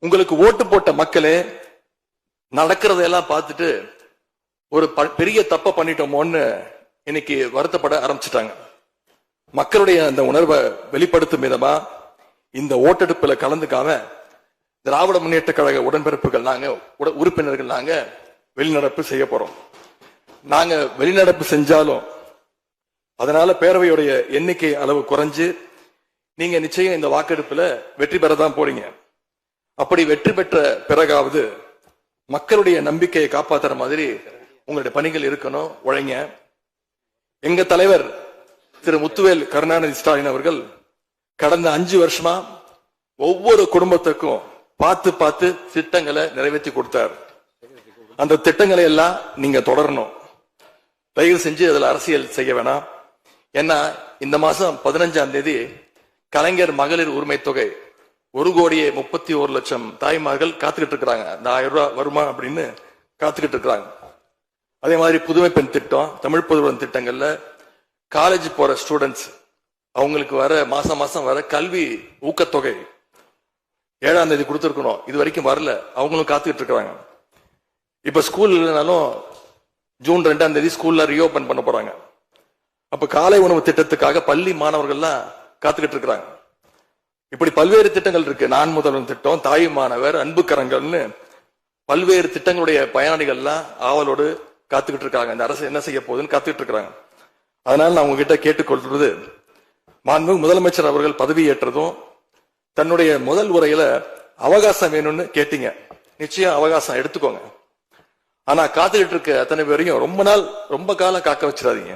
உங்களுக்கு ஓட்டு போட்ட மக்களே நடக்கிறதையெல்லாம் பார்த்துட்டு ஒரு பெரிய தப்ப பண்ணிட்டோமோன்னு இன்னைக்கு வருத்தப்பட ஆரம்பிச்சுட்டாங்க. மக்களுடைய அந்த உணர்வை வெளிப்படுத்தும் விதமா இந்த ஓட்டெடுப்புல கலந்துக்காம திராவிட முன்னேற்ற கழக உடன்பிறப்புகள் நாங்க உறுப்பினர்கள் நாங்க வெளிநடப்பு செய்ய போறோம். நாங்க வெளிநடப்பு செஞ்சாலும் அதனால பேரவையுடைய எண்ணிக்கை அளவு குறைஞ்சு நீங்க நிச்சயம் இந்த வாக்கெடுப்புல வெற்றி பெறதான் போறீங்க. அப்படி வெற்றி பெற்ற பிறகாவது மக்களுடைய நம்பிக்கையை காப்பாற்றுற மாதிரி உங்களுடைய பணிகள் இருக்கணும், உழைங்க. எங்க தலைவர் திரு முத்துவேல் கருணாநிதி ஸ்டாலின் அவர்கள் கடந்த 5 வருஷமா ஒவ்வொரு குடும்பத்துக்கும் பார்த்து பார்த்து திட்டங்களை நிறைவேற்றி கொடுத்தார். அந்த திட்டங்களை எல்லாம் நீங்க தொடரணும். தயவு செஞ்சு அதுல அரசியல் செய்ய வேணாம். ஏன்னா இந்த மாசம் 15ஆம் தேதி கலைஞர் மகளிர் உரிமை தொகை 1,31,00,000 தாய்மார்கள் காத்துக்கிட்டு இருக்கிறாங்க. இந்த 1000 ரூபாய் வருமா அப்படின்னு காத்துக்கிட்டு இருக்கிறாங்க. அதே மாதிரி புதுமை பெண் திட்டம், தமிழ் புதுவன் திட்டங்கள்ல காலேஜ் போற ஸ்டூடெண்ட்ஸ் அவங்களுக்கு வர மாசம் மாசம் வர கல்வி ஊக்கத்தொகை 7ஆம் தேதி கொடுத்துருக்கணும், இது வரைக்கும் வரல, அவங்களும் காத்துக்கிட்டு இருக்கிறாங்க. இப்ப ஸ்கூல் இல்லைனாலும் ஜூன் 2ஆம் தேதி ஸ்கூல்ல ரீஓபன் பண்ண போறாங்க. அப்ப காலை உணவு திட்டத்துக்காக பள்ளி மாணவர்கள்லாம் காத்துக்கிட்டு இருக்கிறாங்க. இப்படி பல்வேறு திட்டங்கள் இருக்கு. நான் முதல்வன் திட்டம், தாய் மாணவர், அன்பு கரங்கள்னு பல்வேறு திட்டங்களுடைய பயனாளிகள்லாம் ஆவலோடு காத்துக்கிட்டு இருக்காங்க. இந்த அரசு என்ன செய்ய போகுதுன்னு காத்துக்கிட்டு இருக்கிறாங்க. அதனால நான் உங்ககிட்ட கேட்டுக்கொள்றது, மாண்புமிகு முதலமைச்சர் அவர்கள் பதவியேற்றதும் தன்னுடைய முதல் உரையில அவகாசம் வேணும்னு கேட்டீங்க. நிச்சயம் அவகாசம் எடுத்துக்கோங்க. ஆனா காத்துக்கிட்டு இருக்க அத்தனை பேரையும் ரொம்ப காலம் காக்க வச்சிடாதீங்க.